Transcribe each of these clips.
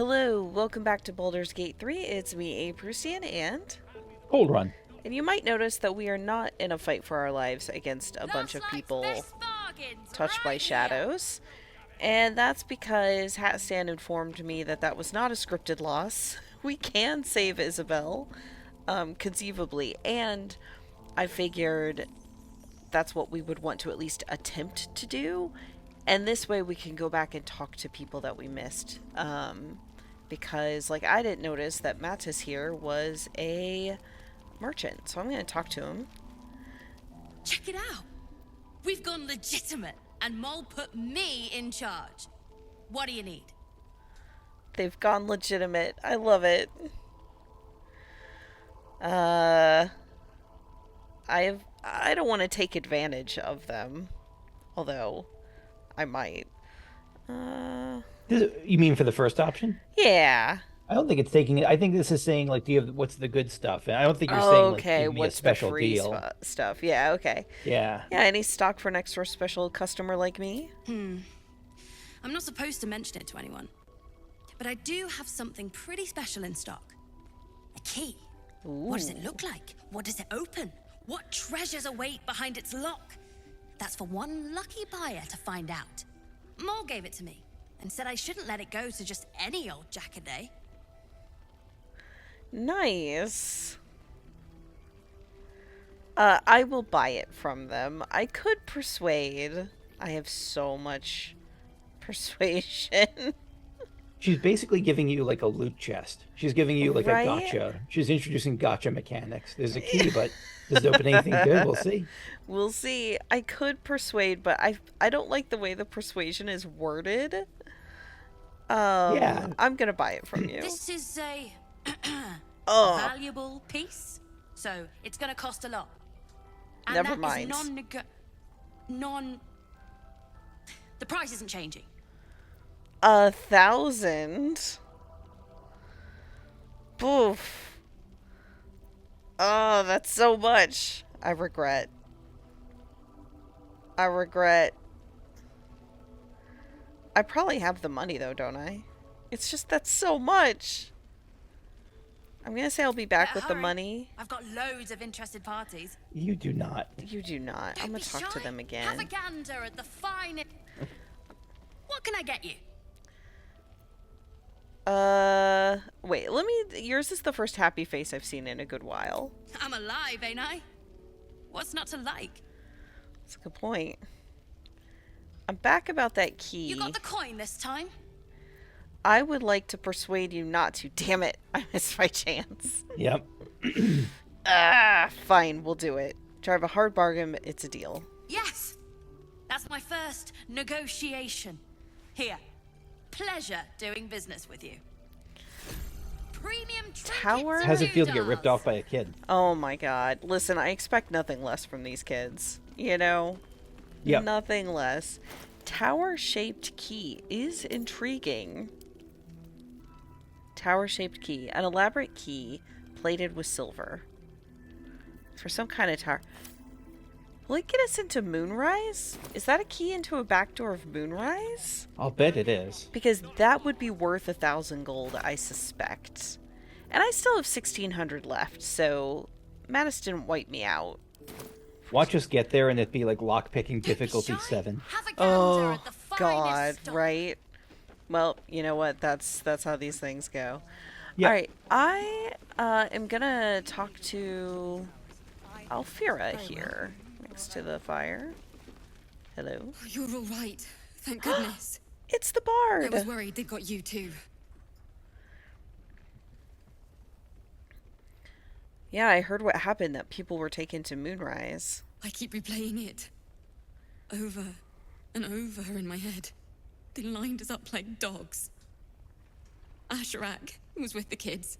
Hello, welcome back to Baldur's Gate 3. It's me, Prusian, Cold Run. and you might notice that we are not in a fight for our lives against a bunch of Life's people best bargains touched by right here. shadows. And that's because Hatstan informed me that that was not a scripted loss. We can save Isabel, conceivably, and I figured that's what we would want to at least attempt to do. And this way we can go back and talk to people that we missed. Because, like, I didn't notice that Mattis here was a merchant. So I'm going to talk to him. Check it out. We've gone legitimate, and Mole put me in charge. What do you need? They've gone legitimate. I love it. I don't want to take advantage of them. Although, I might. You mean for the first option? Yeah. I don't think it's taking it. I think this is saying like, do you have what's the good stuff? And I don't think you're saying like, Okay, give me a what's the special free deal. stuff? Yeah, okay. Yeah. Yeah, any stock for next door special customer like me? I'm not supposed to mention it to anyone, but I do have something pretty special in stock. A key. Ooh. What does it look like? What does it open? What treasures await behind its lock? That's for one lucky buyer to find out. Mole gave it to me and said I shouldn't let it go to just any old jackaday. Nice. I will buy it from them. I could persuade. I have so much persuasion. She's basically giving you like a loot chest. She's giving you like a Right? gotcha. She's introducing gotcha mechanics. There's a key, but does it open anything good? We'll see. We'll see. I could persuade, but I don't like the way the persuasion is worded. Yeah. I'm gonna buy it from you. This is a Oh, valuable piece, so it's gonna cost a lot. And Never that is mind. The price isn't changing. 1,000. Boof. Oh, that's so much. I regret. I probably have the money though, don't I? It's just that's so much. I'm gonna say I'll be back Better with the hurry. money. I've got loads of interested parties. You do not. You do not. Don't I'm gonna be talk to shy. them Have a again. gander at the fine. What can I get you? Wait, let me. Yours is the first happy face I've seen in a good while. I'm alive, ain't I? What's not to like? That's a good point. I'm back about that key. You got the coin this time? I would like to persuade you not to. Damn it, I missed my chance. Yep. Fine, we'll do it. Drive a hard bargain, it's a deal. Yes. That's my first negotiation. Here. Pleasure doing business with you. Premium Tower? trinkets How's and it feel to get ripped doodahs. off by a kid? Oh my god. Listen, I expect nothing less from these kids. You know? Yep. Nothing less. Tower-shaped key is intriguing. Tower-shaped key. An elaborate key plated with silver. For some kind of tower. Will it get us into Moonrise? Is that a key into a back door of Moonrise? I'll bet it is. Because that would be worth 1,000 gold, I suspect. And I still have 1,600 left, so Mattis didn't wipe me out. Watch us get there and it be like lockpicking Don't be difficulty shy. 7. Have a gander Oh, at the finest God, stock. right? Well, you know what? That's how these things go. Yep. All right, I am gonna talk to Alfira here, next to the fire. Hello. You're all right. Thank goodness. It's the I bard. was worried they got you too. Yeah, I heard what happened, that people were taken to Moonrise. I keep replaying it. Over and over in my head. They lined us up like dogs. Asherak was with the kids,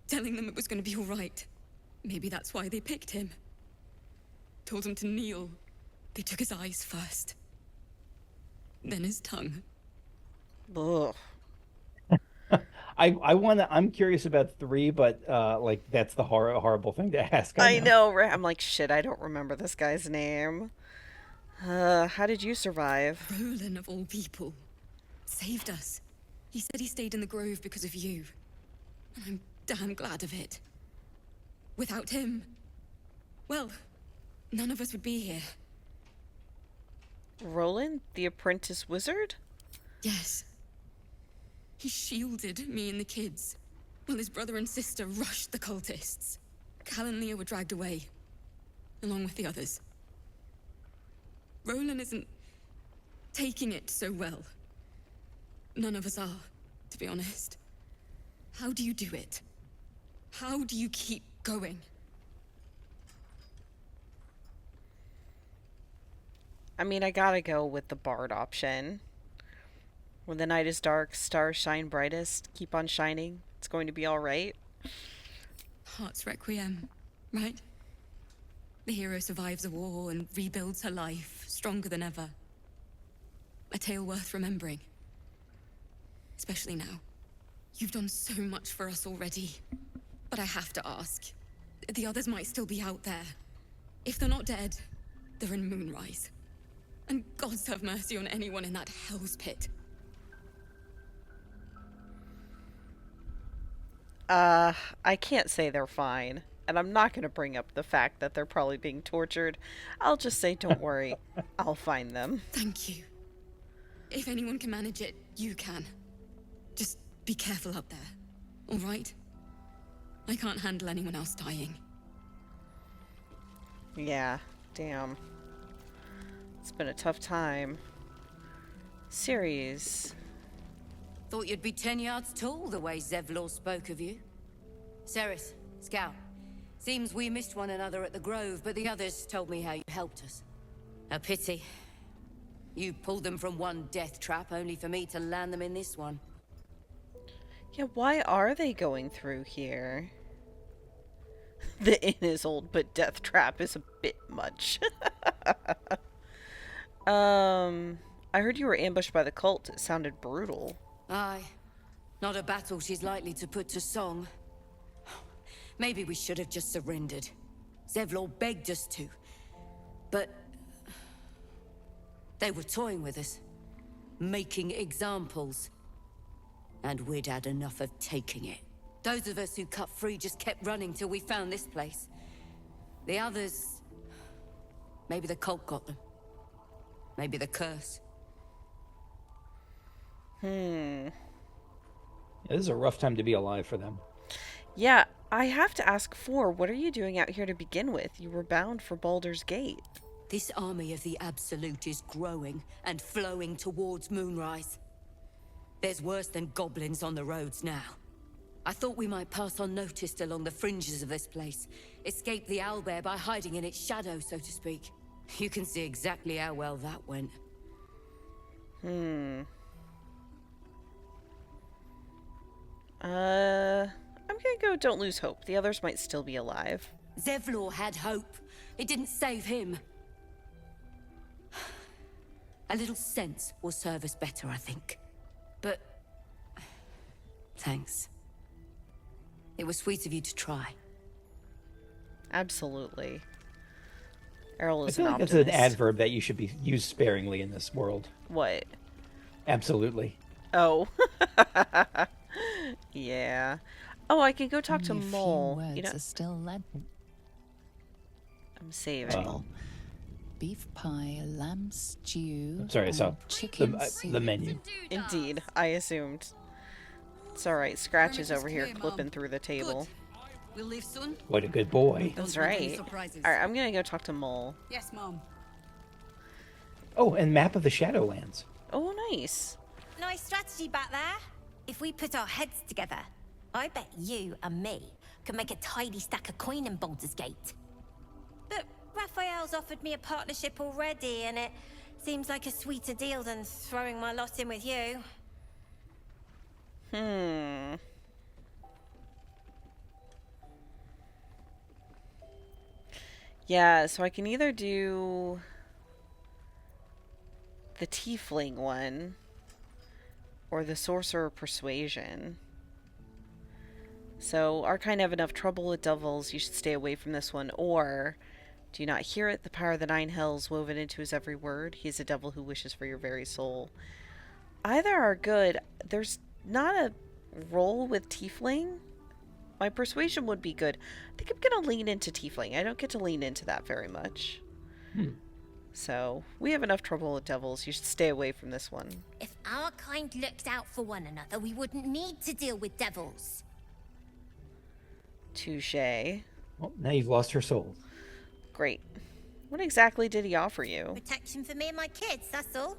telling them it was going to be all right. Maybe that's why they picked him. Told him to kneel. They took his eyes first. Then his tongue. Ugh. I'm curious about 3, but like that's the horrible thing to ask. I know, right? I'm like, shit, I don't remember this guy's name. How did you survive? Roland of all people. Saved us. He said he stayed in the grove because of you. And I'm damn glad of it. Without him, well, none of us would be here. Roland, the apprentice wizard? Yes. He shielded me and the kids, while his brother and sister rushed the cultists. Cal and Leah were dragged away, along with the others. Roland isn't taking it so well. None of us are, to be honest. How do you do it? How do you keep going? I mean, I gotta go with the bard option. When the night is dark, stars shine brightest. Keep on shining. It's going to be alright. Heart's Requiem, right? The hero survives a war and rebuilds her life, stronger than ever. A tale worth remembering. Especially now. You've done so much for us already. But I have to ask. The others might still be out there. If they're not dead, they're in Moonrise. And gods have mercy on anyone in that hell's pit. I can't say they're fine. And I'm not gonna bring up the fact that they're probably being tortured. I'll just say, don't worry. I'll find them. Thank you. If anyone can manage it, you can. Just be careful up there, all right? I can't handle anyone else dying. Yeah, damn. It's been a tough time. Series. Thought you'd be 10 yards tall the way Zevlor spoke of you. Ceres, Scout. Seems we missed one another at the Grove, but the others told me how you helped us. A pity. You pulled them from one death trap, only for me to land them in this one. Yeah, why are they going through here? The inn is old, but death trap is a bit much. I heard you were ambushed by the cult. It sounded brutal. Aye. Not a battle she's likely to put to song. Maybe we should have just surrendered. Zevlor begged us to. But they were toying with us. Making examples. And we'd had enough of taking it. Those of us who cut free just kept running till we found this place. The others... Maybe the cult got them. Maybe the curse. Yeah, this is a rough time to be alive for them. Yeah, I have to ask what are you doing out here to begin with? You were bound for Baldur's Gate. This army of the Absolute is growing and flowing towards Moonrise. There's worse than goblins on the roads now. I thought we might pass unnoticed along the fringes of this place. Escape the owlbear by hiding in its shadow, so to speak. You can see exactly how well that went. I'm gonna go Don't Lose Hope. The others might still be alive. Zevlor had hope. It didn't save him. A little sense will serve us better, I think. But... thanks. It was sweet of you to try. Absolutely. Errol I is feel an like that's an optimist. adverb that you should be used sparingly in this world. What? Absolutely. Oh. Yeah. Oh, I can go talk to Only a few Mole. words You know, are still led. I'm saving. Beef pie, lamb stew. I'm sorry, I saw chicken soup. the menu. Indeed, I assumed. It's alright, Scratch is over here clear, Mom. clipping through the table. We'll leave soon. What a good boy. That's want any right. surprises. Alright, I'm gonna go talk to Mole. Yes, Mom. Oh, and map of the Shadowlands. Oh, nice. Nice strategy back there. If we put our heads together, I bet you and me could make a tidy stack of coin in Baldur's Gate. But Raphael's offered me a partnership already, and it seems like a sweeter deal than throwing my lot in with you. Yeah, so I can either do the Tiefling one or the Sorcerer Persuasion. So, Arcane have enough trouble with devils, you should stay away from this one. Or, do you not hear it? The power of the nine hells woven into his every word. He is a devil who wishes for your very soul. Either are good. There's not a roll with Tiefling. My persuasion would be good. I think I'm gonna lean into Tiefling. I don't get to lean into that very much. So, we have enough trouble with devils. You should stay away from this one. If our kind looked out for one another, we wouldn't need to deal with devils. Touché. Well, now you've lost her soul. Great. What exactly did he offer you? Protection for me and my kids, that's all.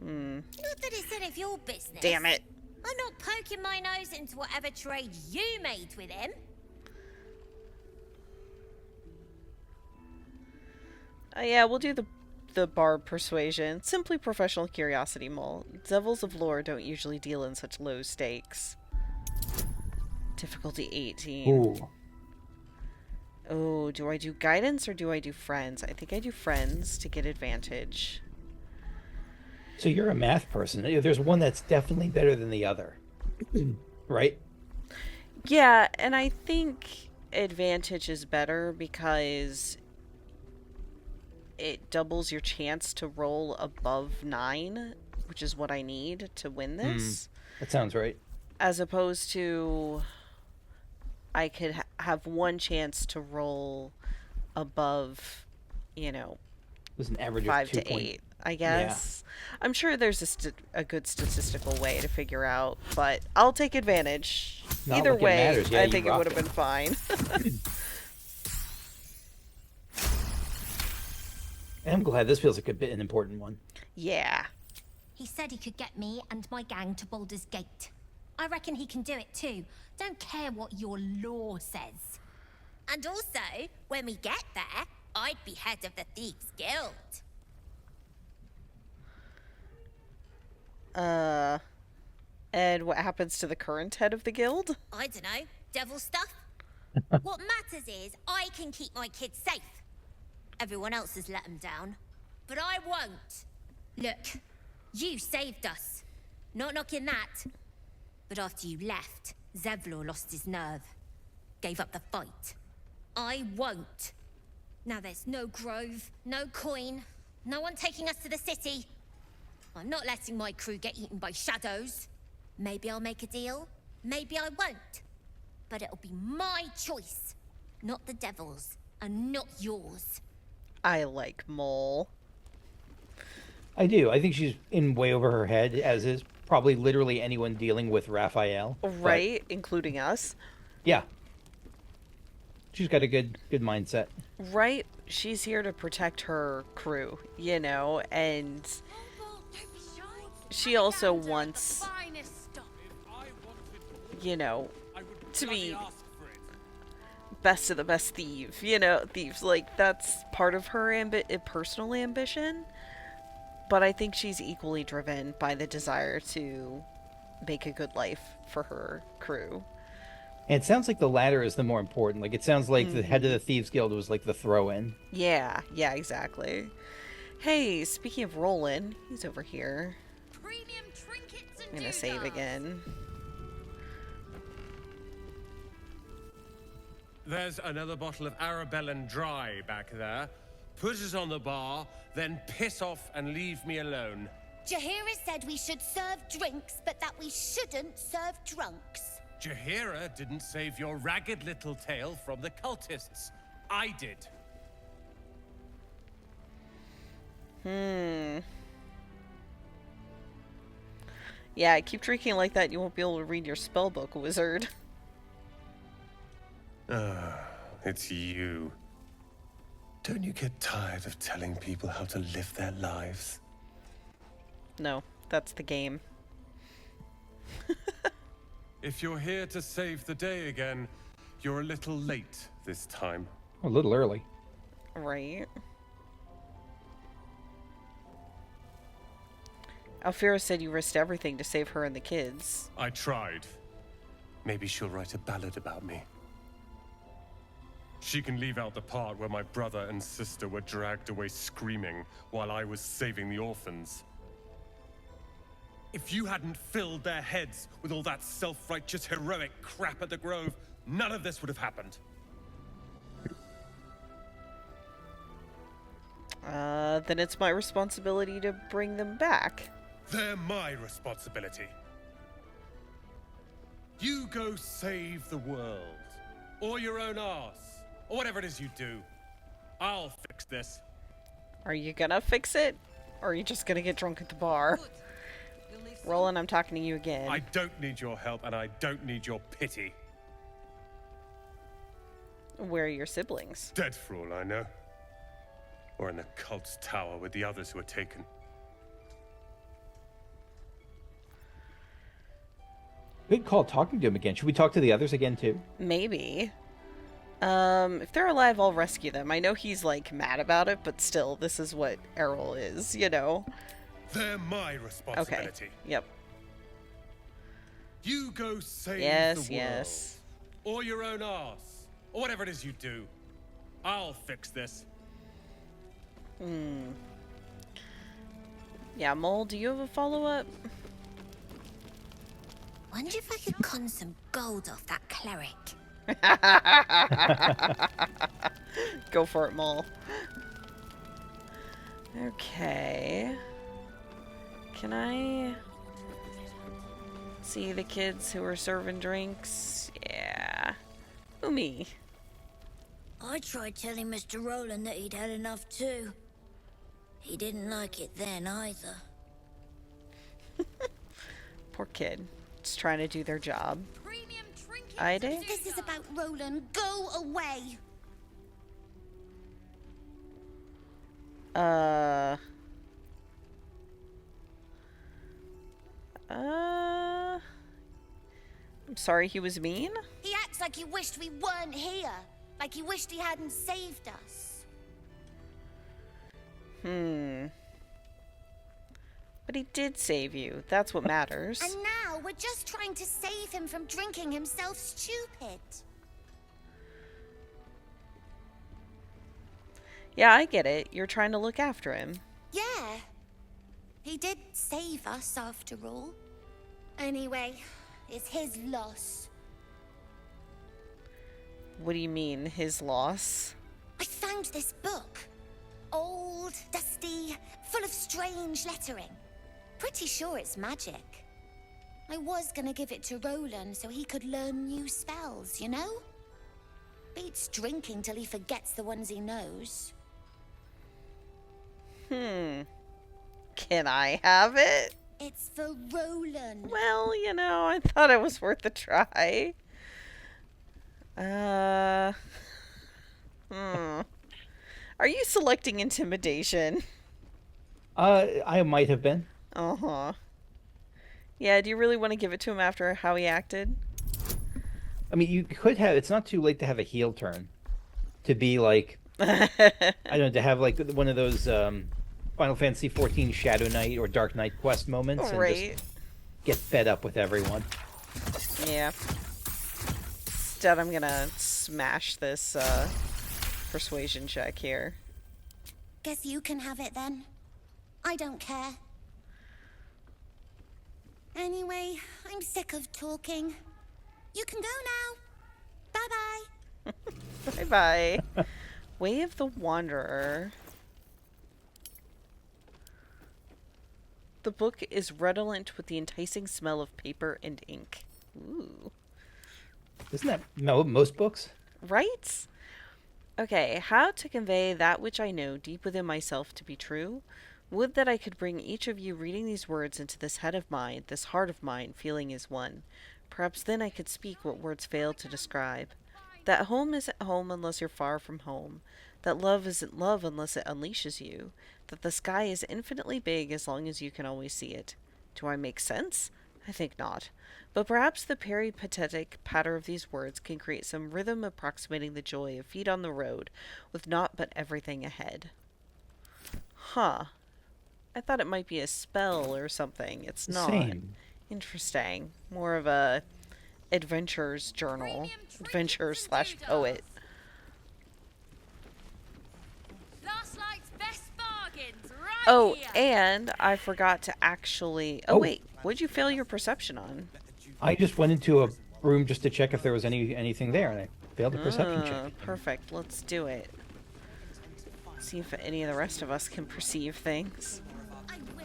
Not that it's any of your business. Damn it. I'm not poking my nose into whatever trade you made with him. Yeah, we'll do the barb persuasion. Simply professional curiosity, Mole. Devils of lore don't usually deal in such low stakes. Difficulty 18. Ooh. Oh, do I do guidance or do I do friends? I think I do friends to get advantage. So you're a math person. There's one that's definitely better than the other. Right? Yeah, and I think advantage is better because it doubles your chance to roll above 9, which is what I need to win this. That sounds right. As opposed to I could have one chance to roll above, It was an average 5 of 2 to 8, I guess. I'm sure there's a good statistical way to figure out, but I'll take advantage. Not Either like it way, matters. Yeah, I you think it rocked would have it. been fine. And I'm glad this feels like an important one. Yeah. He said he could get me and my gang to Baldur's Gate. I reckon he can do it too. Don't care what your law says. And also, when we get there, I'd be head of the Thieves Guild. And what happens to the current head of the guild? I don't know, devil stuff? What matters is I can keep my kids safe. Everyone else has let them down, but I won't. Look, you saved us. Not knocking that. But after you left, Zevlor lost his nerve. Gave up the fight. I won't. Now there's no grove, no coin, no one taking us to the city. I'm not letting my crew get eaten by shadows. Maybe I'll make a deal, maybe I won't. But it'll be my choice, not the devil's, and not yours. I like Mole. I do. I think she's in way over her head, as is probably literally anyone dealing with Raphael. But, Right, including us. yeah. She's got a good mindset. Right, she's here to protect her crew, and she also wants, to be best of the best thieves. Like, that's part of her personal ambition. But I think she's equally driven by the desire to make a good life for her crew. And it sounds like the latter is the more important. Like, it sounds like the head of the Thieves Guild was like the throw-in. Yeah, exactly. Hey, speaking of Roland, he's over here. Premium trinkets and I'm gonna save again. There's another bottle of Arabellan Dry back there. Put it on the bar, then piss off and leave me alone. Jahira said we should serve drinks, but that we shouldn't serve drunks. Jahira didn't save your ragged little tail from the cultists. I did. Yeah, keep drinking like that, you won't be able to read your spell book, wizard. It's you. Don't you get tired of telling people how to live their lives? No, that's the game. If you're here to save the day again, you're a little late this time. A little early. Right. Alfira said you risked everything to save her and the kids. I tried. Maybe she'll write a ballad about me. She can leave out the part where my brother and sister were dragged away screaming while I was saving the orphans. If you hadn't filled their heads with all that self-righteous heroic crap at the Grove, none of this would have happened. Then it's my responsibility to bring them back. They're my responsibility. You go save the world. Or your own arse. Or whatever it is you do. I'll fix this. Are you gonna fix it? Or are you just gonna get drunk at the bar? Roland, I'm talking to you again. I don't need your help, and I don't need your pity. Where are your siblings? Dead for all I know. Or in the cult's tower with the others who were taken. Good call talking to him again. Should we talk to the others again, too? Maybe. If they're alive, I'll rescue them. I know he's, like, mad about it, but still, this is what Errol is, you know? They're my responsibility. Okay, yep. You go save Yes, the world. yes. Or your own arse. Or whatever it is you do. I'll fix this. Yeah, Mole, do you have a follow-up? Wonder if I could con some gold off that cleric. Go for it, Mole. Okay. Can I see the kids who are serving drinks? Yeah. Me. I tried telling Mr. Roland that he'd had enough too. He didn't like it then either. Poor kid. Just trying to do their job. Premium trinkets. I did? This is about Roland. Go away. I'm sorry he was mean? He acts like he wished we weren't here. Like he wished he hadn't saved us. But he did save you. That's what matters. And now we're just trying to save him from drinking himself stupid. Yeah, I get it. You're trying to look after him. Yeah. He did save us after all. Anyway, it's his loss. What do you mean, his loss? I found this book. Old, dusty, full of strange lettering. Pretty sure it's magic. I was gonna give it to Roland so he could learn new spells, you know? Beats drinking till he forgets the ones he knows. Can I have it? It's for Roland. Well, you know, I thought it was worth a try. Are you selecting intimidation? I might have been. Uh-huh. Yeah, do you really want to give it to him after how he acted? I mean, you could have. It's not too late to have a heel turn. To be like, I don't know, to have like one of those Final Fantasy XIV Shadow Knight or Dark Knight quest moments, and Right. just get fed up with everyone. Yeah. Instead, I'm gonna smash this persuasion check here. Guess you can have it then. I don't care. Anyway, I'm sick of talking. You can go now. Bye-bye. Bye-bye. Way of the Wanderer. The book is redolent with the enticing smell of paper and ink. Ooh. Isn't that most books? Right? Okay, how to convey that which I know deep within myself to be true? Would that I could bring each of you reading these words into this head of mine, this heart of mine, feeling as one. Perhaps then I could speak what words fail to describe. That home isn't home unless you're far from home. That love isn't love unless it unleashes you. That the sky is infinitely big as long as you can always see it. Do I make sense? I think not. But perhaps the peripatetic patter of these words can create some rhythm approximating the joy of feet on the road, with naught but everything ahead. Huh. I thought it might be a spell or something. It's not. Same. Interesting. More of a adventurer's journal. Adventure/poet. Last night's best bargains, right Oh, here. and I forgot to actually... Oh, Oh. wait. What'd you fail your perception on? I just went into a room just to check if there was anything there, and I failed the perception check. Perfect. Let's do it. See if any of the rest of us can perceive things. I will.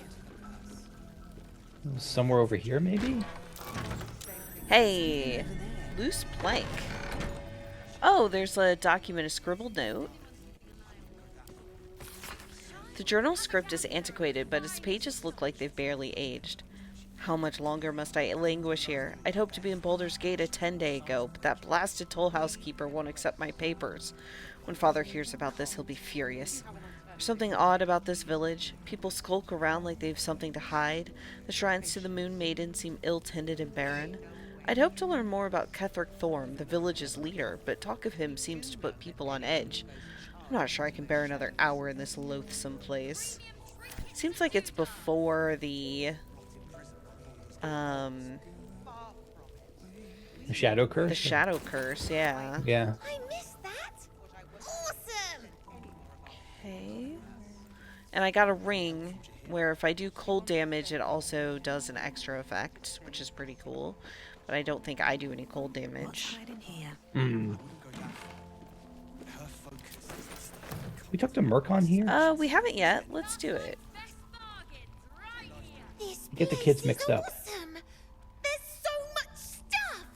Somewhere over here, maybe? Hey, loose plank. Oh, there's a document, a scribbled note. The journal script is antiquated, but its pages look like they've barely aged. How much longer must I languish here? I'd hoped to be in Baldur's Gate a 10-day ago, but that blasted toll house keeper won't accept my papers. When Father hears about this, he'll be furious. There's something odd about this village. People skulk around like they've something to hide. The shrines to the Moon Maiden seem ill-tended and barren. I'd hoped to learn more about Ketheric Thorm, the village's leader, but talk of him seems to put people on edge. I'm not sure I can bear another hour in this loathsome place. Seems like it's before the Shadow Curse? the Shadow Curse, yeah. Yeah. I missed that. Awesome. Okay. And I got a ring where if I do cold damage, it also does an extra effect, which is pretty cool. But I don't think I do any cold damage. Hmm. We talked to Murkon here? We haven't yet. Let's do it. This Get the place kids is mixed up. Awesome. There's so much stuff.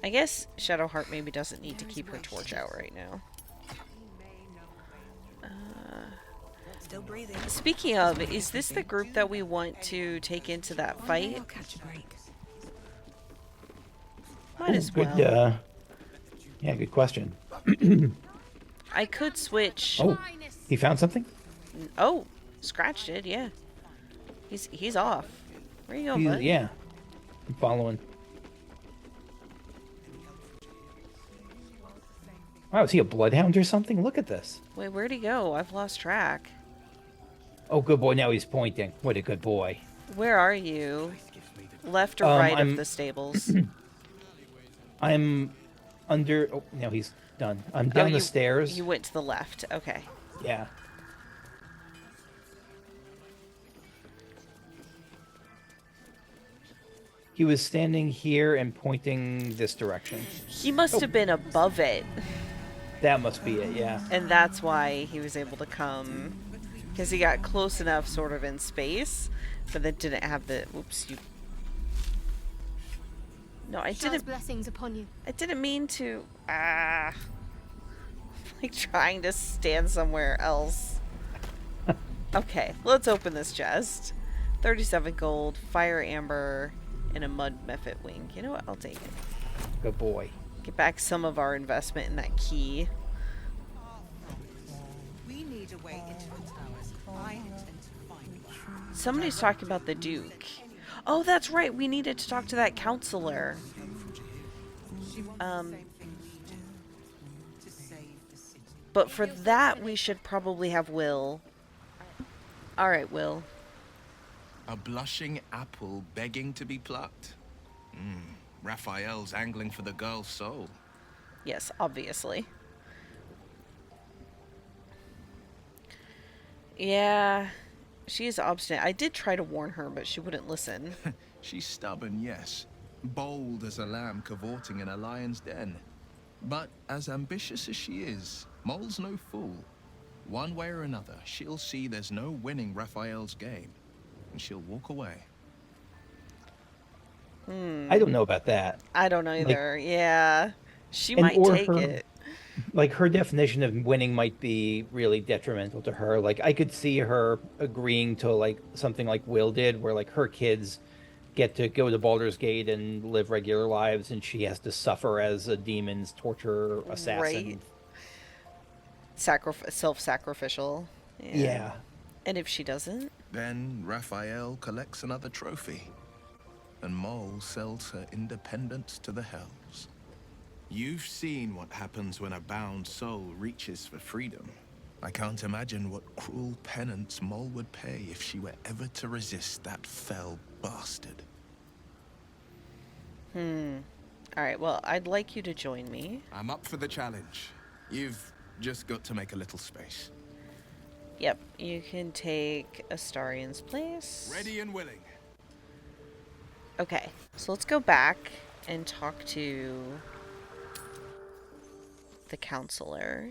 I guess Shadowheart maybe doesn't need to keep her torch out right now. Still breathing. Speaking of, is this the group that we want to take into that fight? I'll catch a break. Might as Good, well. yeah, good question. I could switch. Oh, he found something? Oh, Scratch did, yeah. He's off. Where you going, bud? Yeah, I'm following. Wow, is he a bloodhound or something? Look at this. Wait, where'd he go? I've lost track. Oh, good boy. Now he's pointing. What a good boy. Where are you? Left or right I'm- of the stables? I'm under. Oh, no, he's done. I'm down the stairs. You went to the left. Okay. Yeah. He was standing here and pointing this direction. He must have been above it, That must be it, yeah. and that's why he was able to come. Because he got close enough, sort of, in space, but then didn't have the... Oops, you... No, I didn't... blessings upon you. I didn't mean to... Ah... Like, trying to stand somewhere else. Okay, let's open this chest. 37 gold, fire amber, and a mud mephit wing. You know what? I'll take it. Good boy. Get back some of our investment in that key. We need a way into the towers. I intend to find one. Somebody's talking about the Duke. Oh, that's right. We needed to talk to that counselor. But for that, we should probably have Will. Alright, Will. A blushing apple begging to be plucked? Raphael's angling for the girl's soul. Yes, obviously. Yeah, she is obstinate. I did try to warn her, but she wouldn't listen. She's stubborn, yes. Bold as a lamb cavorting in a lion's den. But as ambitious as she is, Mole's no fool. One way or another, she'll see there's no winning Raphael's game, and she'll walk away. I don't know about that. I don't know either. Yeah. She And might or take her- it. Like, her definition of winning might be really detrimental to her. Like, I could see her agreeing to, like, something like Will did, where, like, her kids get to go to Baldur's Gate and live regular lives, and she has to suffer as a demon's torture assassin. Right. Self-sacrificial. Yeah. And if she doesn't? Then Raphael collects another trophy, and Mole sells her independence to the Hells. You've seen what happens when a bound soul reaches for freedom. I can't imagine what cruel penance Mole would pay if she were ever to resist that fell bastard. Alright, well, I'd like you to join me. I'm up for the challenge. You've just got to make a little space. Yep, you can take Astarian's place. Ready and willing. Okay, so let's go back and talk to the counselor.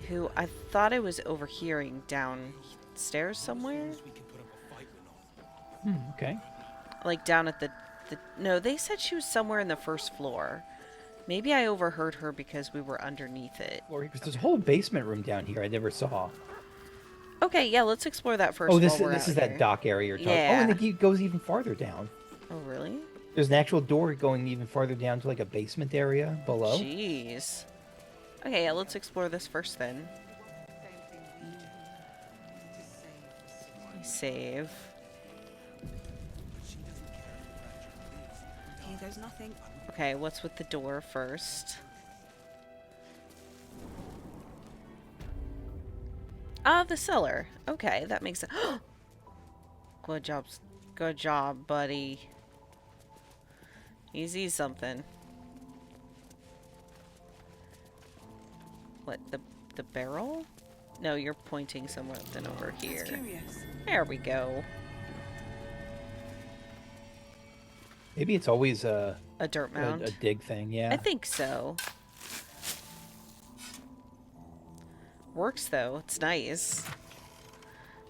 who I thought I was overhearing downstairs somewhere. Okay. Like down at the... No, they said she was somewhere in the first floor. Maybe I overheard her because we were underneath it. Because there's a whole basement room down here I never saw. Okay, yeah, let's explore that first. Oh, this while we're this out is here. that dock area you're talking. Yeah. Oh, and it goes even farther down. Oh, really? There's an actual door going even farther down to like a basement area below. Jeez. Okay, yeah, let's explore this first then. Save. Here goes nothing. Okay, what's with the door first? Ah, the cellar. Okay, that makes sense. Good job. Good job, buddy. Easy something. What, the barrel? No, you're pointing something over here. Curious. There we go. Maybe it's always a dirt mound. A dig thing, yeah. I think so. Works though. It's nice.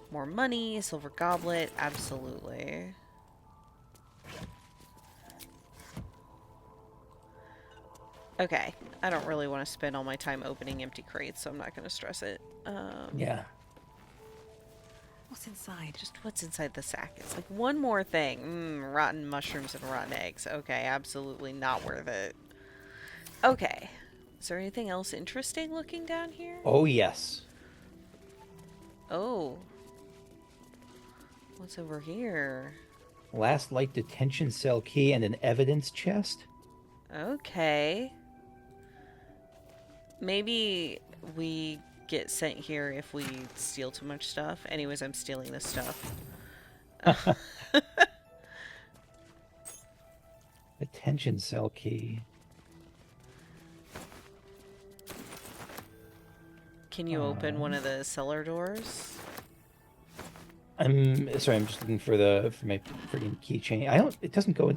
More money, silver goblet, absolutely. Okay, I don't really want to spend all my time opening empty crates, so I'm not going to stress it. Yeah. What's inside? Just what's inside the sack. It's like one more thing. Rotten mushrooms and rotten eggs. Okay, absolutely not worth it. Okay. Is there anything else interesting looking down here? Oh, yes. Oh. What's over here? Last light detention cell key and an evidence chest. Okay. Maybe we get sent here if we steal too much stuff. Anyways, I'm stealing this stuff. Detention cell key. Can you open one of the cellar doors? I'm sorry. I'm just looking for my freaking keychain. I don't. It doesn't go.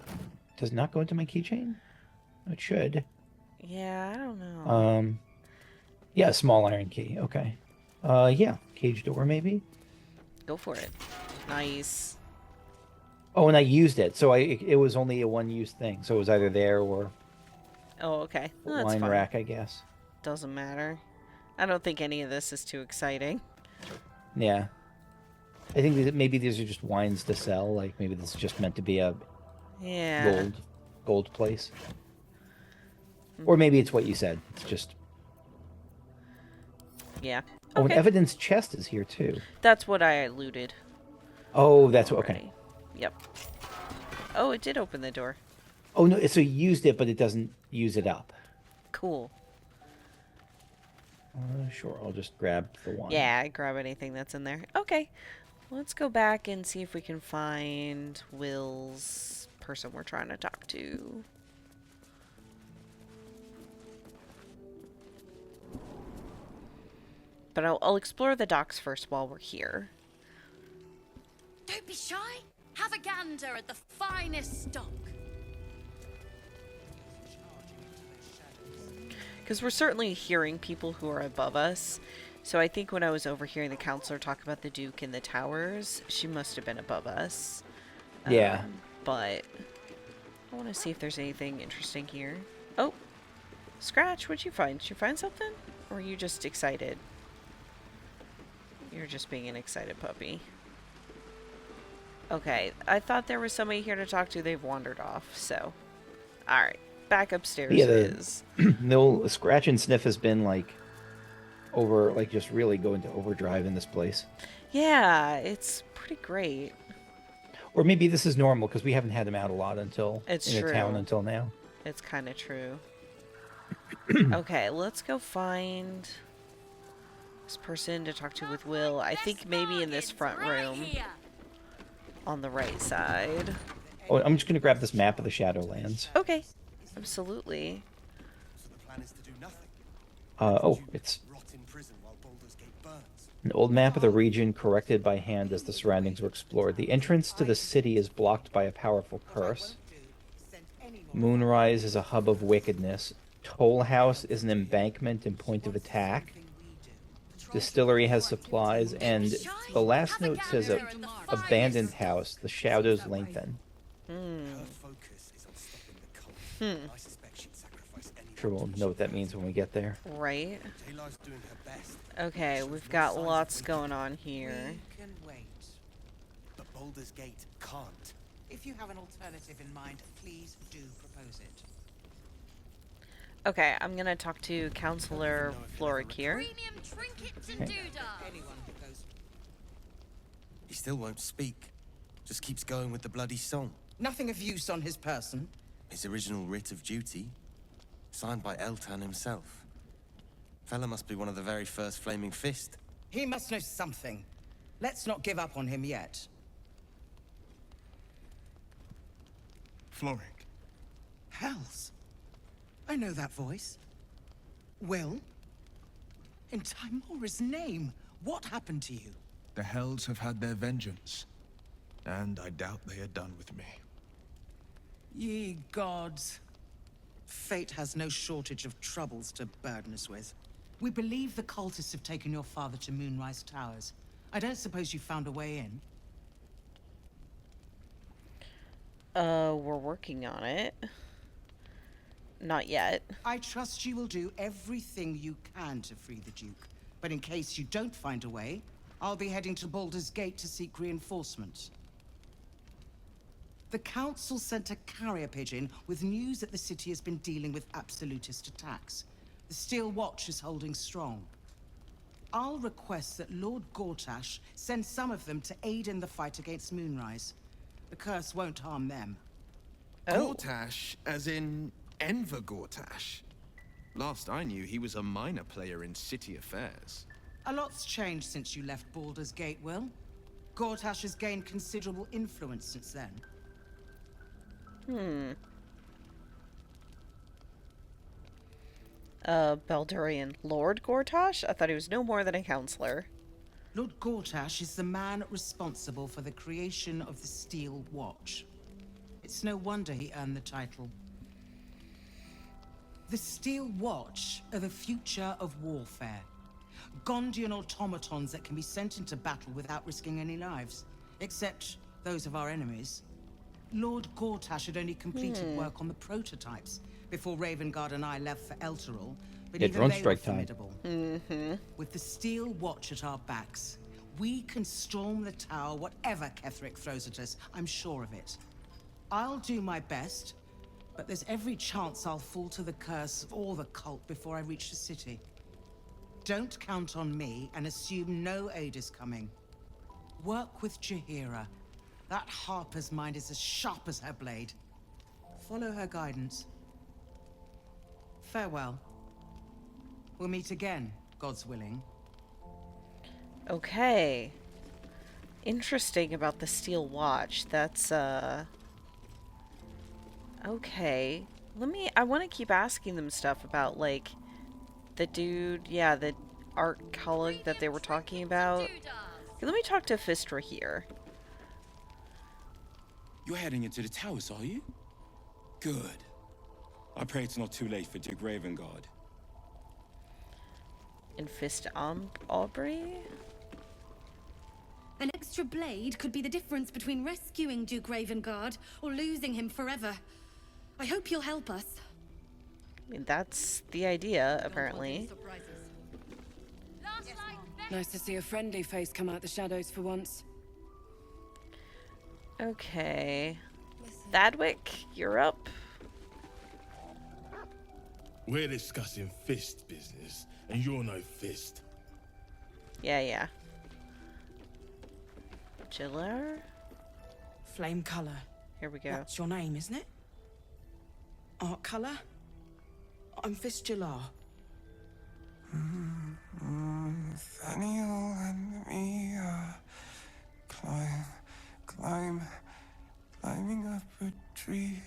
Does not go into my keychain. It should. Yeah, I don't know. Yeah, small iron key. Okay. Yeah, cage door maybe. Go for it. Nice. Oh, and I used it, so it was only a one-use thing. So it was either there or Oh, okay. Well, that's wine fine. rack, I guess. Doesn't matter. I don't think any of this is too exciting. Yeah. I think that maybe these are just wines to sell. Like maybe this is just meant to be a Yeah. gold place. Or maybe it's what you said. It's just. Yeah. Oh, Okay. an evidence chest is here too. That's what I looted. Oh, that's what. Okay. already. Yep. Oh, it did open the door. Oh no, so you used it, but it doesn't use it up. Cool. Sure, I'll just grab the wine. Yeah, grab anything that's in there. Okay. Let's go back and see if we can find Will's person we're trying to talk to. But I'll explore the docks first while we're here. Don't be shy. Have a gander at the finest stock. Because we're certainly hearing people who are above us. So I think when I was overhearing the counselor talk about the Duke in the towers, she must have been above us. Yeah. But I want to see if there's anything interesting here. Oh, Scratch, what'd you find? Did you find something? Or are you just excited? You're just being an excited puppy. Okay, I thought there was somebody here to talk to. They've wandered off, so. Alright, back upstairs Yeah, it is. the old scratch and sniff has been like just really going to overdrive in this place. Yeah, it's pretty great. Or maybe this is normal because we haven't had him out a lot until It's in true. the town until now. It's kind of true. Okay, let's go find this person to talk to with Will. I think maybe in this front room on the right side. Oh, I'm just gonna grab this map of the Shadowlands. Okay, absolutely. It's an old map of the region corrected by hand as the surroundings were explored. The entrance to the city is blocked by a powerful curse. Moonrise is a hub of wickedness. Toll House is an embankment and point of attack. Distillery has supplies, and the last note says a abandoned house. The shadows lengthen. Sure, we'll know what that means when we get there. Right. Okay, we've got lots going on here. We can wait. But Baldur's Gate can't. If you have an alternative in mind, please do propose it. Okay, I'm gonna talk to Counselor Floric here. Premium trinkets and doodahs. Anyone who goes. He still won't speak. Just keeps going with the bloody song. Nothing of use on his person. His original writ of duty, signed by Eltan himself. Fella must be one of the very first Flaming Fist. He must know something. Let's not give up on him yet. Floric. Hells. I know that voice. Will? In Timora's name, what happened to you? The Hells have had their vengeance, and I doubt they are done with me. Ye gods. Fate has no shortage of troubles to burden us with. We believe the cultists have taken your father to Moonrise Towers. I don't suppose you found a way in? We're working on it. Not yet. I trust you will do everything you can to free the Duke. But in case you don't find a way, I'll be heading to Baldur's Gate to seek reinforcements. The Council sent a carrier pigeon with news that the city has been dealing with absolutist attacks. The Steel Watch is holding strong. I'll request that Lord Gortash send some of them to aid in the fight against Moonrise. The curse won't harm them. Oh. Gortash, as in Enver Gortash. Last I knew, he was a minor player in city affairs. A lot's changed since you left Baldur's Gate, Will. Gortash has gained considerable influence since then. Baldurian Lord Gortash? I thought he was no more than a counselor. Lord Gortash is the man responsible for the creation of the Steel Watch. It's no wonder he earned the title. The Steel Watch are the future of warfare. Gondian automatons that can be sent into battle without risking any lives, except those of our enemies. Lord Gortash had only completed work on the prototypes before Ravengard and I left for Elturel, but Yeah, even drone they were strike time. formidable. With the Steel Watch at our backs, we can storm the tower whatever Ketheric throws at us, I'm sure of it. I'll do my best, but there's every chance I'll fall to the curse or the cult before I reach the city. Don't count on me and assume no aid is coming. Work with Jaheira. That Harper's mind is as sharp as her blade. Follow her guidance. Farewell. We'll meet again, God's willing. Okay. Interesting about the Steel Watch. That's, okay. I want to keep asking them stuff about, like, the dude, yeah, the art colleague that they were talking about. Okay, let me talk to Fistra here. You're heading into the towers, are you? Good. I pray it's not too late for Duke Ravengard. And Fist Aubrey? An extra blade could be the difference between rescuing Duke Ravengard or losing him forever. I hope you'll help us. I mean, that's the idea, apparently. Nice to see a friendly face come out the shadows for once. Okay. Thadwick, you're up. We're discussing fist business, and you're no fist. Yeah. Chiller? Flame color. Here we go. That's your name, isn't it? Art color? I'm Fistula. Nathaniel and me climbing up a tree.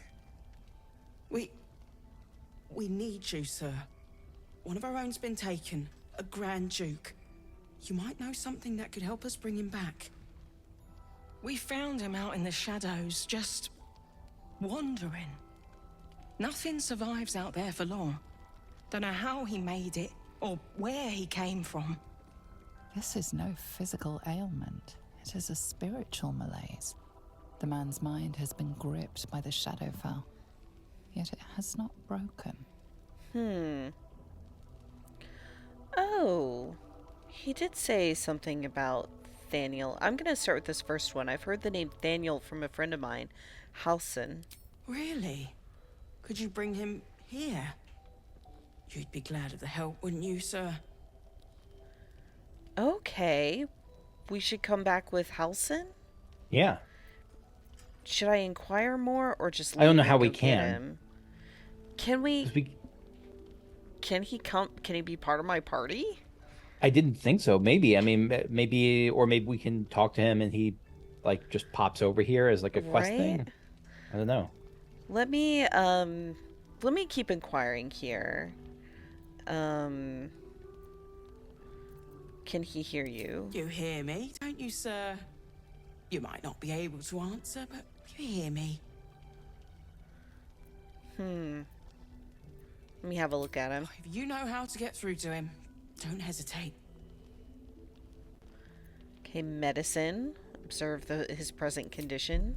We need you, sir. One of our own's been taken, a Grand Duke. You might know something that could help us bring him back. We found him out in the shadows, just wandering. Nothing survives out there for long. Don't know how he made it, or where he came from. This is no physical ailment. It is a spiritual malaise. The man's mind has been gripped by the Shadowfell, yet it has not broken. Oh, he did say something about Thaniel. I'm going to start with this first one. I've heard the name Thaniel from a friend of mine, Halson. Really? Could you bring him here? You'd be glad of the help, wouldn't you, sir? Okay, we should come back with Halson? Yeah. Should I inquire more or just I don't leave know and how we go get can. him? Can we... Can he come? Can he be part of my party? I didn't think so. Maybe. I mean, maybe, or maybe we can talk to him and he, like, just pops over here as like a quest Right? thing. I don't know. Let me keep inquiring here. Can he hear you? You hear me, don't you, sir? You might not be able to answer, but you hear me. Let me have a look at him. If you know how to get through to him, don't hesitate. Okay, medicine. Observe his present condition.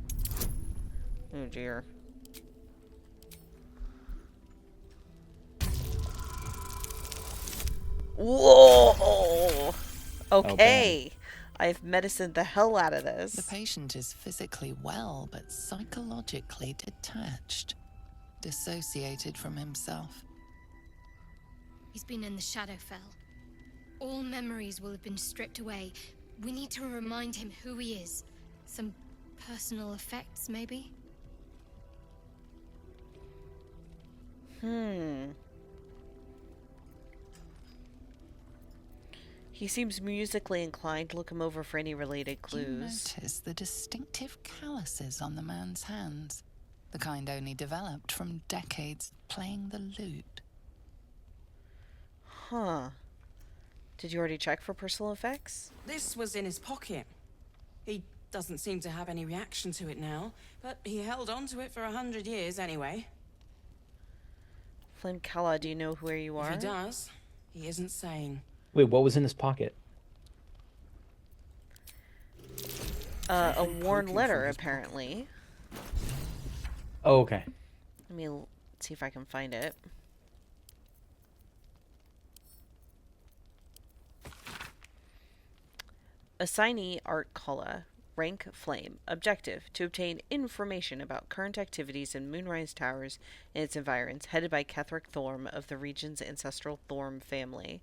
Oh dear. Whoa! Okay. I've medicined the hell out of this. The patient is physically well, but psychologically detached, dissociated from himself. He's been in the Shadowfell. All memories will have been stripped away. We need to remind him who he is. Some personal effects, maybe? He seems musically inclined. Look him over for any related You clues. notice the distinctive calluses on the man's hands, the kind only developed from decades playing the lute. Huh. Did you already check for personal effects? This was in his pocket. He doesn't seem to have any reaction to it now, but he held on to it for 100 years anyway. Flynn Kala, do you know where you are? If he does, he isn't saying. Wait, what was in his pocket? A worn letter, apparently. Oh, okay. Let me see if I can find it. Assignee Art Kala. Rank Flame. Objective: to obtain information about current activities in Moonrise Towers and its environs, headed by Ketheric Thorm of the region's ancestral Thorm family.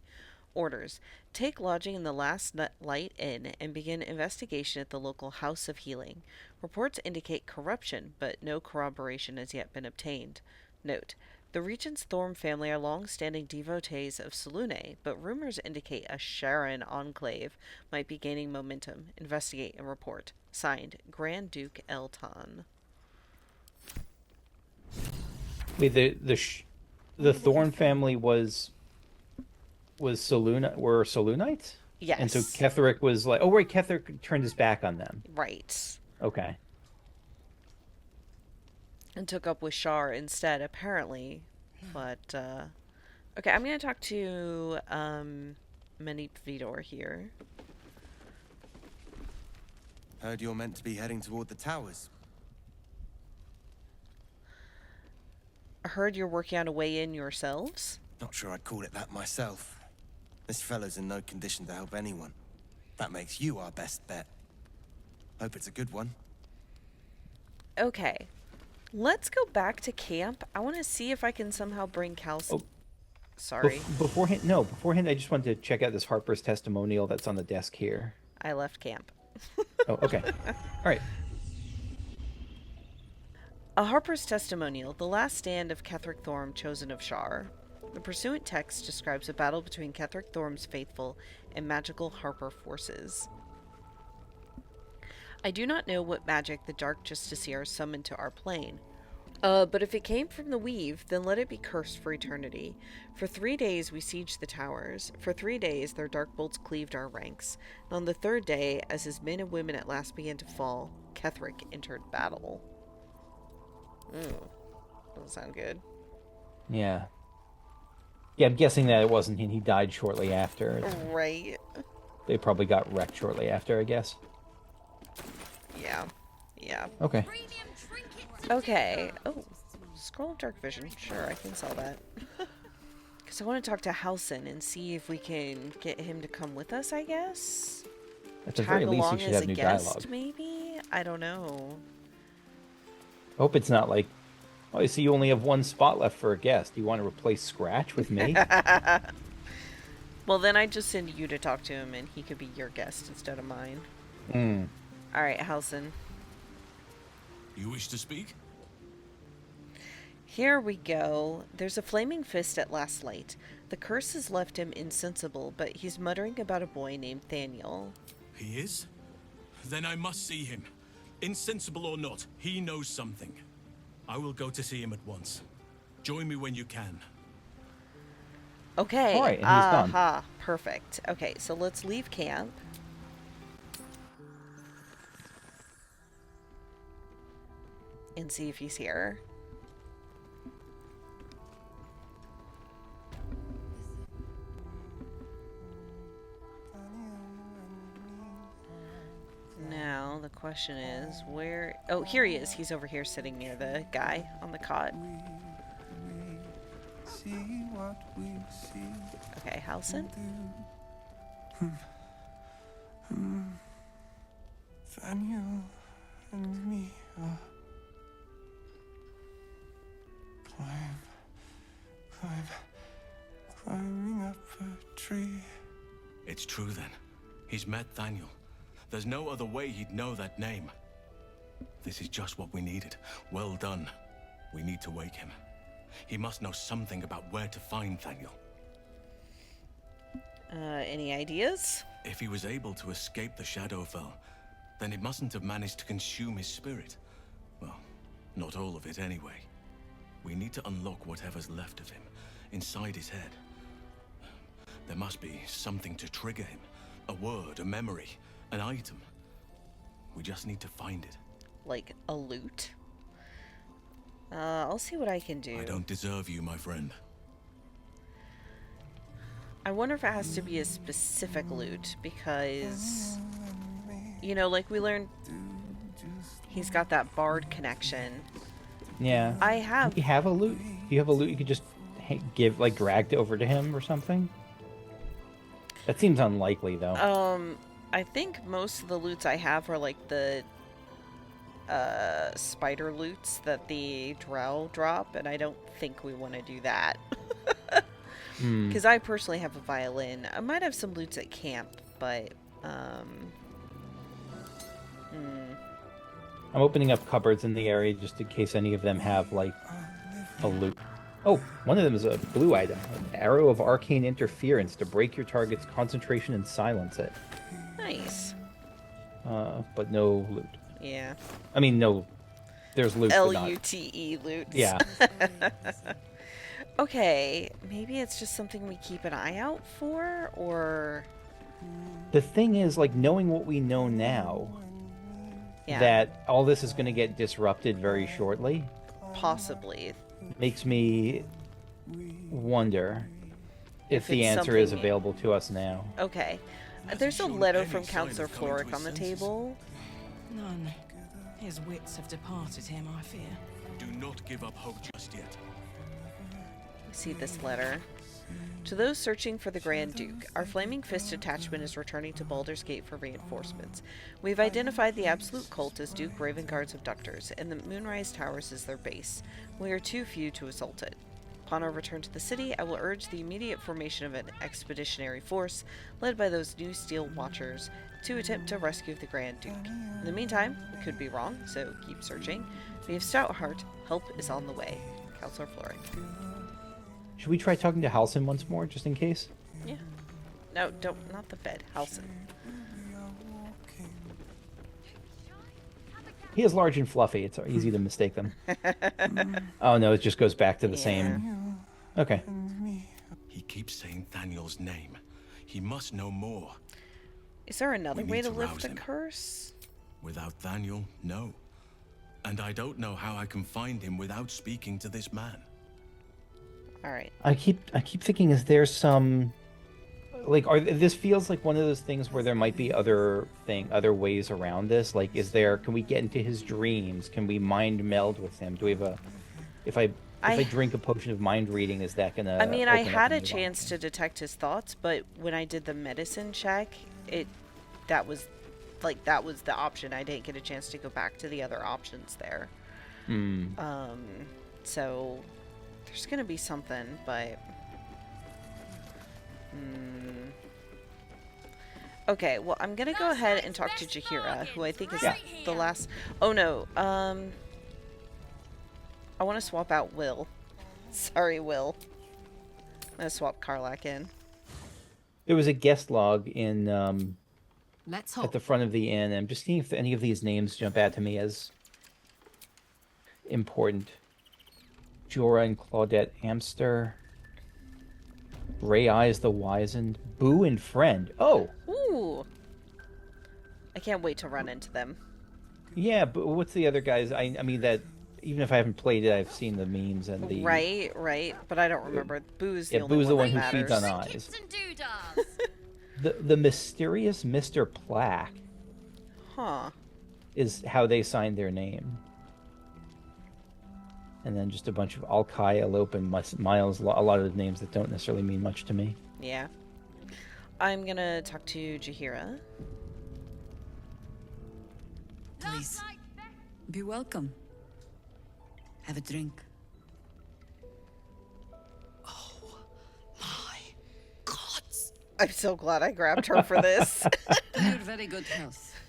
Orders: take lodging in the Last Light Inn and begin investigation at the local House of Healing. Reports indicate corruption, but no corroboration has yet been obtained. Note: the region's Thorm family are long-standing devotees of Selûne, but rumors indicate a Sharon enclave might be gaining momentum. Investigate and report. Signed, Grand Duke Elton. Wait, the Thorn family was were Selûnites? Yes. And so Ketheric was like, oh right, Ketheric turned his back on them. Right. Okay. And took up with Shar instead, apparently. But, okay, I'm going to talk to, Manip Vidor here. Heard you're meant to be heading toward the towers. I heard you're working on a way in yourselves. Not sure I'd call it that myself. This fellow's in no condition to help anyone. That makes you our best bet. Hope it's a good one. Okay. Let's go back to camp. I want to see if I can somehow bring Calcium. Oh. Sorry. Beforehand, I just wanted to check out this Harper's testimonial that's on the desk here. I left camp. Oh, okay. All right. A Harper's testimonial, the last stand of Ketheric Thorm, chosen of Shar. The pursuant text describes a battle between Ketheric Thorm's faithful and magical Harper forces. I do not know what magic the Dark Justiciar summoned to our plane. But if it came from the Weave, then let it be cursed for eternity. For 3 days we sieged the towers. For 3 days their dark bolts cleaved our ranks. And on the 3rd day, as his men and women at last began to fall, Ketheric entered battle. Doesn't sound good. Yeah. Yeah, I'm guessing that it wasn't he died shortly after. Right. they probably got wrecked shortly after, I guess. Yeah. Yeah. Okay. Okay. Oh, scroll of dark vision. Sure, I can sell that. Because I want to talk to Halsin and see if we can get him to come with us, I guess? At the Tag very least, along you should as have a new guest, dialogue. maybe? I don't know. I hope it's not like, oh, I see you only have one spot left for a guest. You want to replace Scratch with me? Well, then I'd just send you to talk to him and he could be your guest instead of mine. Hmm. Alright, Halsin. You wish to speak? Here we go. There's a flaming fist at last light. The curse has left him insensible, but he's muttering about a boy named Thaniel. He is? Then I must see him. Insensible or not, he knows something. I will go to see him at once. Join me when you can. Okay. Alright, and he's gone. Aha. Perfect. Okay, so let's leave camp. And see if he's here. Now, the question is, where... Oh, here he is. He's over here sitting near the guy on the cot. Okay, Halsin? Thaniel and me are climbing up a tree. It's true then. He's met Thaniel. There's no other way he'd know that name. This is just what we needed. Well done. We need to wake him. He must know something about where to find Thaniel. Any ideas? If he was able to escape the Shadowfell, then it mustn't have managed to consume his spirit. Well, not all of it anyway. We need to unlock whatever's left of him, inside his head. There must be something to trigger him. A word, a memory, an item. We just need to find it. Like a lute? I'll see what I can do. I don't deserve you, my friend. I wonder if it has to be a specific lute, because, you know, like we learned, he's got that bard connection. Yeah. I have... You have a lute? You have a lute you could just give, like, dragged over to him or something? That seems unlikely, though. I think most of the lutes I have are like the spider lutes that the drow drop, and I don't think we want to do that. Because I personally have a violin. I might have some lutes at camp, but I'm opening up cupboards in the area just in case any of them have, like, a lute. Oh, one of them is a blue item. An arrow of arcane interference to break your target's concentration and silence it. Nice. But no loot. Yeah. I mean, no. There's loot. L-U-T-E loots. Yeah. Okay, maybe it's just something we keep an eye out for, or... The thing is, like, knowing what we know now, that all this is going to get disrupted very shortly. Possibly. Makes me wonder if the answer is available to us now. Okay. There's a letter from Counselor Floric on the table. None. His wits have departed him, I fear. Do not give up hope just yet. See this letter. To those searching for the Grand Duke, our Flaming Fist detachment is returning to Baldur's Gate for reinforcements. We've identified the Absolute Cult as Duke Ravenguard's abductors, and the Moonrise Towers is their base. We are too few to assault it. Upon our return to the city, I will urge the immediate formation of an expeditionary force, led by those new Steel Watchers, to attempt to rescue the Grand Duke. In the meantime, we could be wrong, so keep searching. We have stout heart. Help is on the way. Counselor Floric. Should we try talking to Halsin once more, just in case? Yeah. No, don't. Not the bed. Halsin. He is large and fluffy. It's easy to mistake them. Oh no, it just goes back to the same. Okay. He keeps saying Thaniel's name. He must know more. Is there another way to lift rouse the him. curse? Without Thaniel, no. And I don't know how I can find him without speaking to this man. All right. I keep thinking, is there some like, this feels like one of those things where there might be other ways around this. Like, can we get into his dreams? Can we mind meld with him? Do we have if I drink a potion of mind reading, is that gonna I mean, I open up had a new chance options? to detect his thoughts, but when I did the medicine check, that was that was the option. I didn't get a chance to go back to the other options there. Hmm. So there's gonna be something, but okay, well, I'm gonna go ahead and talk to Jahira, who I think is the last. Oh no, I want to swap out Will. Sorry, Will. I'm gonna swap Karlak in. There was a guest log in Let's at the front of the inn. I'm just seeing if any of these names jump out to me as important. Jorah and Claudette Amster. Ray Eyes the Wizened. Boo and Friend. Oh! Ooh! I can't wait to run into them. Yeah, but what's the other guys? I mean, that even if I haven't played it, I've seen the memes and the... Right. But I don't remember. Boo's the yeah, only Boo's the one that who matters. feeds on eyes. The mysterious Mr. Plaque. Huh. Is how they signed their name. And then just a bunch of Alkai, Elope, and Miles, a lot of names that don't necessarily mean much to me. Yeah. I'm gonna talk to Jahira. Please, be welcome. Have a drink. I'm so glad I grabbed her for this. You're very good health.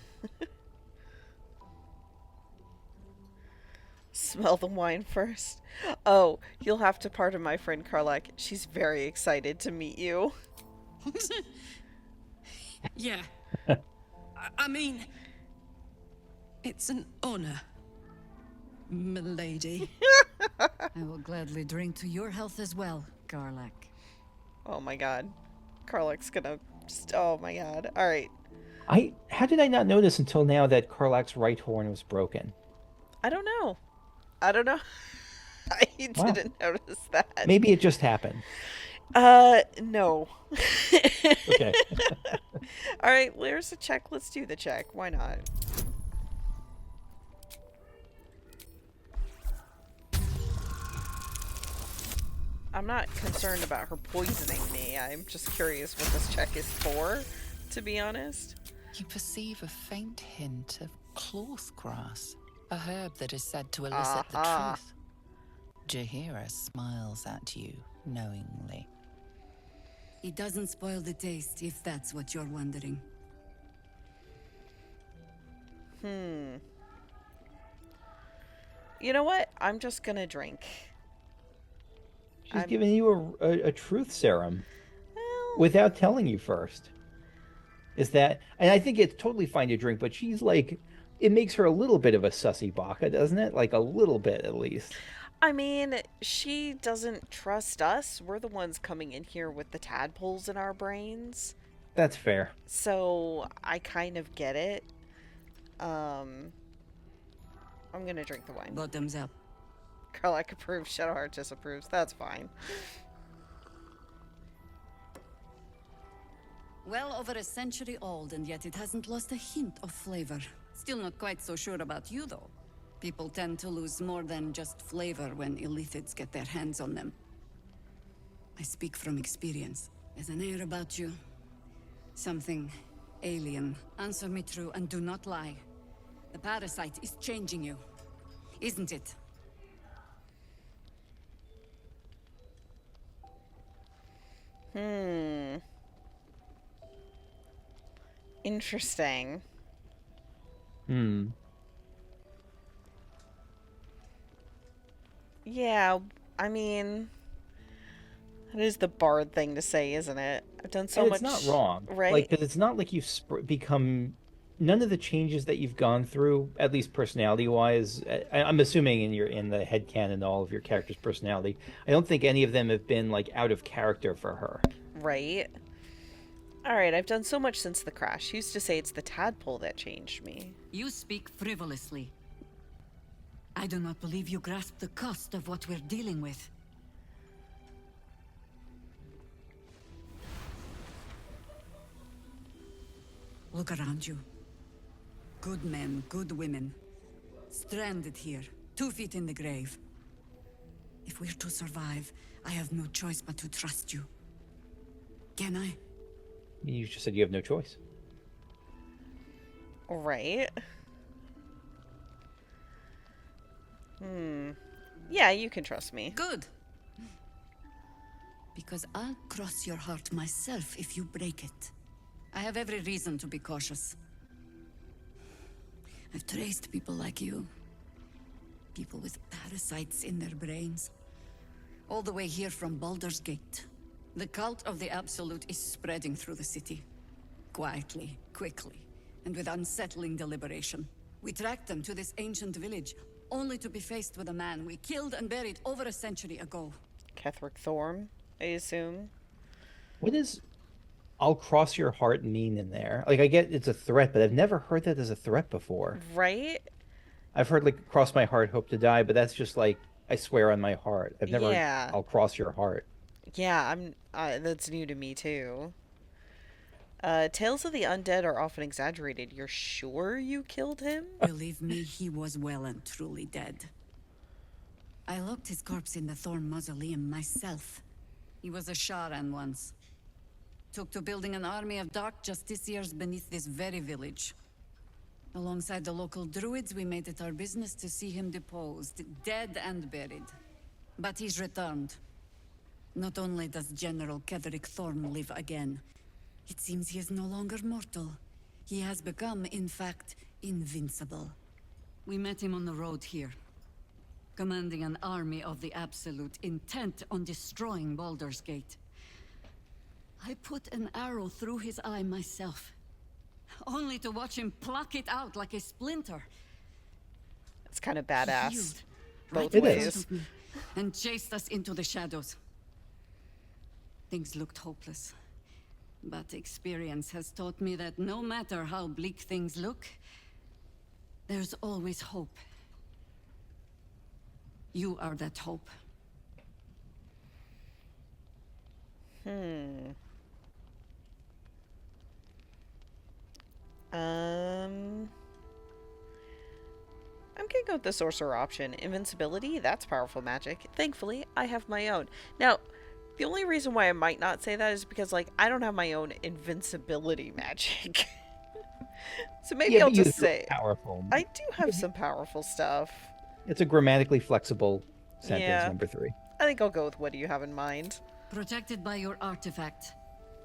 Smell the wine first. Oh, you'll have to pardon my friend Karlak. She's very excited to meet you. Yeah. I mean, it's an honor, milady. I will gladly drink to your health as well, Karlak. Oh my god. Karlak's gonna just, oh my god. Alright. How did I not notice until now that Karlak's right horn was broken? I don't know. I didn't notice that. Maybe it just happened. No. Okay. Alright, where's the check? Let's do the check. Why not? I'm not concerned about her poisoning me. I'm just curious what this check is for, to be honest. You perceive a faint hint of cloth grass, a herb that is said to elicit the truth. Jahira smiles at you knowingly. It doesn't spoil the taste, if that's what you're wondering. You know what? I'm just gonna drink. She's giving you a truth serum without telling you first. Is that... And I think it's totally fine to drink, but she's like... It makes her a little bit of a sussy baka, doesn't it? Like a little bit, at least. I mean, she doesn't trust us. We're the ones coming in here with the tadpoles in our brains. That's fair. So, I kind of get it. I'm gonna drink the wine. Bottoms up. Karlak approves, Shadowheart disapproves. That's fine. Well over a century old, and yet it hasn't lost a hint of flavor. Still not quite so sure about you, though. People tend to lose more than just flavor when illithids get their hands on them. I speak from experience. There's an air about you. Something alien. Answer me true and do not lie. The parasite is changing you, isn't it? Interesting. Yeah, I mean, that is the bard thing to say, isn't it? I've done so And much. it's not wrong, right? Like, because it's not like you've become... None of the changes that you've gone through, at least personality-wise, I'm assuming in the headcanon all of your character's personality, I don't think any of them have been, like, out of character for her. Right. Alright, I've done so much since the crash. Used to say it's the tadpole that changed me. You speak frivolously. I do not believe you grasp the cost of what we're dealing with. Look around you. Good men, good women. Stranded here, 2 feet in the grave. If we're to survive, I have no choice but to trust you. Can I? You just said you have no choice. Right. Yeah, you can trust me. Good. Because I'll cross your heart myself if you break it. I have every reason to be cautious. I've traced people like you. People with parasites in their brains. All the way here from Baldur's Gate. The cult of the Absolute is spreading through the city. Quietly, quickly, and with unsettling deliberation. We tracked them to this ancient village, only to be faced with a man we killed and buried over a century ago. Ketheric Thorm, I assume. What does "I'll cross your heart" mean in there? Like, I get it's a threat, but I've never heard that as a threat before. Right? I've heard, like, "cross my heart, hope to die," but that's just like, I swear on my heart. I've never Yeah. heard "I'll cross your heart." Yeah, that's new to me too. Tales of the undead are often exaggerated. You're sure you killed him? Believe me, he was well and truly dead. I locked his corpse in the Thorn Mausoleum myself. He was a Sharan once. Took to building an army of dark justiciars beneath this very village. Alongside the local druids, we made it our business to see him deposed, dead and buried. But he's returned. Not only does General Ketheric Thorm live again, it seems he is no longer mortal. He has become, in fact, invincible. We met him on the road here, commanding an army of the Absolute, intent on destroying Baldur's Gate. I put an arrow through his eye myself, only to watch him pluck it out like a splinter. It's kind of badass. Healed Both right in ways. front of me, and chased us into the shadows. Things looked hopeless. But experience has taught me that no matter how bleak things look, there's always hope. You are that hope. I'm gonna go with the sorcerer option. Invincibility, that's powerful magic. Thankfully, I have my own. Now, the only reason why I might not say that is because, like, I don't have my own invincibility magic. So maybe I'll just say powerful. I do have some powerful stuff. It's a grammatically flexible sentence, Yeah. number 3. I think I'll go with what do you have in mind. Protected by your artifact,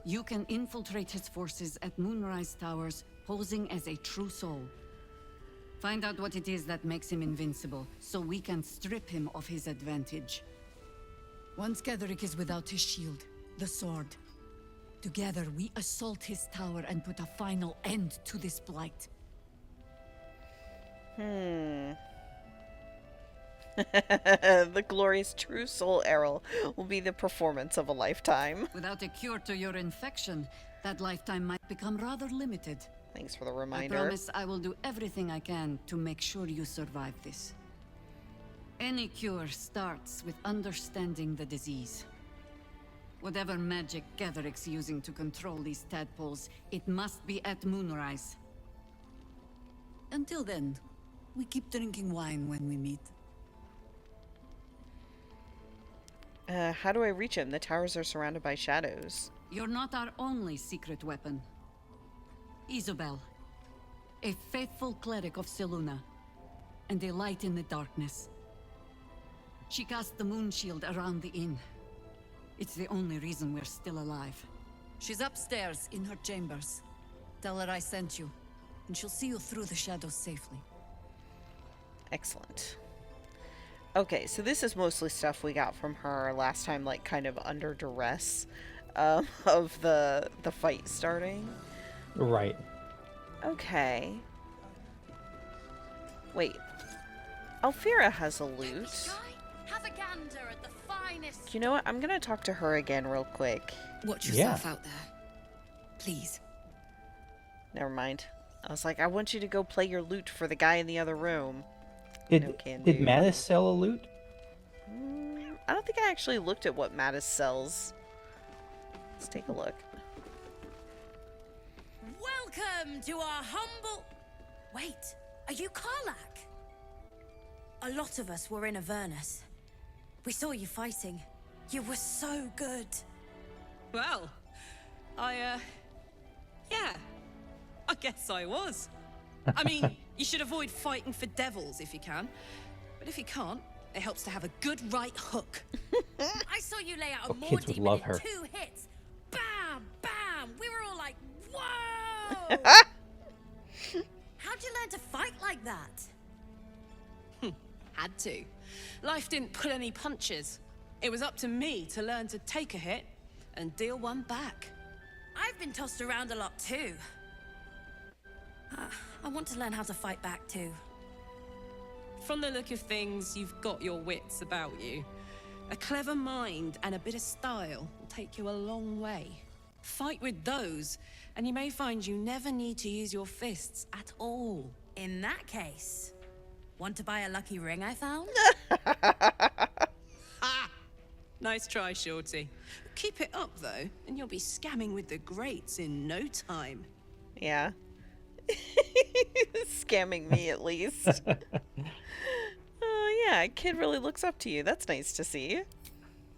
you can infiltrate his forces at Moonrise Towers, posing as a true soul. Find out what it is that makes him invincible, so we can strip him of his advantage. Once Ketheric is without his shield, the sword, together we assault his tower and put a final end to this blight. The glorious true soul arrow will be the performance of a lifetime. Without a cure to your infection, that lifetime might become rather limited. Thanks for the I reminder. promise I will do everything I can to make sure you survive this. Any cure starts with understanding the disease. Whatever magic Ketheric's using to control these tadpoles, it must be at Moonrise. Until then, we keep drinking wine when we meet. How do I reach him? The towers are surrounded by shadows. You're not our only secret weapon. Isobel, a faithful cleric of Selûne, and a light in the darkness. She cast the moon shield around the inn. It's the only reason we're still alive. She's upstairs in her chambers. Tell her I sent you, and she'll see you through the shadows safely. Excellent. Okay, so this is mostly stuff we got from her last time, like, kind of under duress of the fight starting. Right. Okay. Wait. Alfira has a lute. Have a gander at the finest. You know what? I'm gonna talk to her again real quick. Watch yourself out there. Please. Never mind. I was like, I want you to go play your lute for the guy in the other room. Did Mattis sell a lute? I don't think I actually looked at what Mattis sells. Let's take a look. Well Welcome to our humble... Wait, are you Karlach? A lot of us were in Avernus. We saw you fighting. You were so good. Well, yeah, I guess I was. I mean, you should avoid fighting for devils if you can. But if you can't, it helps to have a good right hook. I saw you lay out a Oh, kids would demon love in her. 2 hits. Bam, bam. We were all like, whoa. How'd you learn to fight like that? Had to. Life didn't pull any punches. It was up to me to learn to take a hit and deal one back. I've been tossed around a lot too. I want to learn how to fight back too. From the look of things, you've got your wits about you. A clever mind and a bit of style will take you a long way. Fight with those, and you may find you never need to use your fists at all. In that case, want to buy a lucky ring I found? Nice try, Shorty. Keep it up, though, and you'll be scamming with the greats in no time. Yeah. Scamming me, at least. Yeah, kid really looks up to you. That's nice to see.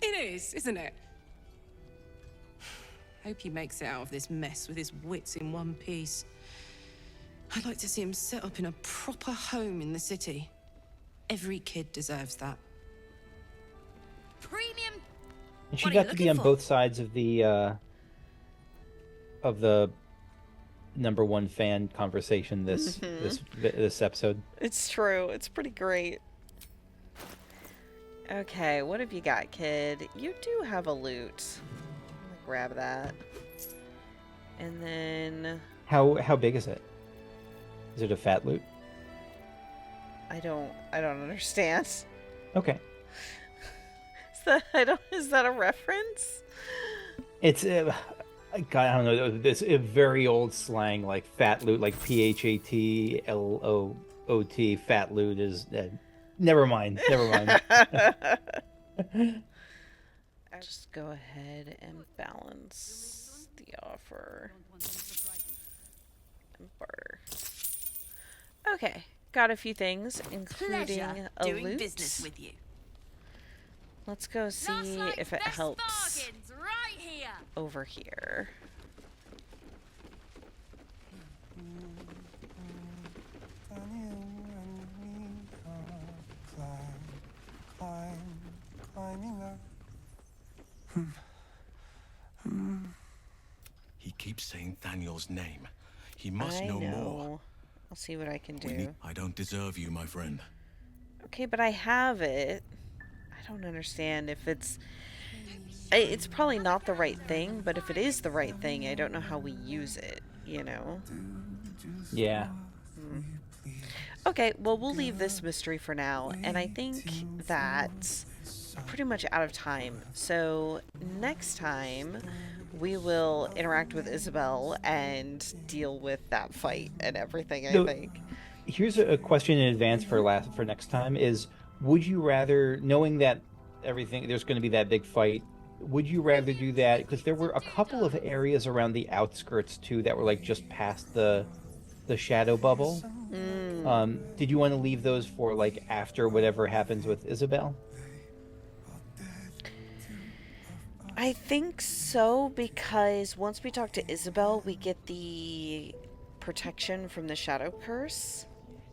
It is, isn't it? Hope he makes it out of this mess with his wits in one piece. I'd like to see him set up in a proper home in the city. Every kid deserves that. Premium. And she What are you got to be on looking for? both sides of the #1 fan conversation this this episode. It's true. It's pretty great. Okay, what have you got, kid? You do have a lute. I'm gonna grab that. And then How big is it? Is it a fat loot? I don't understand. Okay. Is that a reference? It's God, I don't know. This very old slang like fat loot, like PHATLOOT. Fat loot is. Never mind. Never mind. Just go ahead and balance the offer. And barter. Okay, got a few things, including Pleasure a doing loot. business with you. Let's go see if it helps Bargains right here. over here. Climbing up. He keeps saying Thaniel's name. He must I know know. more. I'll see what I can do. I don't deserve you, my friend. Okay, but I have it. I don't understand if it's... It's probably not the right thing, but if it is the right thing, I don't know how we use it, you know? Yeah. Okay, well, we'll leave this mystery for now, and I think that we're pretty much out of time. So next time, we will interact with Isabel and deal with that fight and everything, I think. Here's a question in advance for next time: is would you rather, knowing that there's going to be that big fight, would you rather do that? Because there were a couple of areas around the outskirts too that were like just past the shadow bubble. Did you want to leave those for like after whatever happens with Isabel? I think so, because once we talk to Isabel, we get the protection from the shadow curse.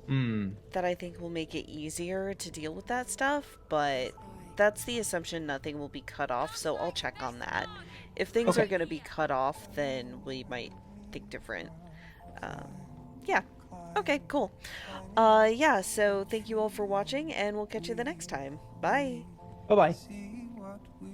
That I think will make it easier to deal with that stuff, but that's the assumption nothing will be cut off, so I'll check on that. If things are going to be cut off, then we might think different. Yeah. Okay, cool. Yeah, so thank you all for watching, and we'll catch you the next time. Bye. Bye-bye.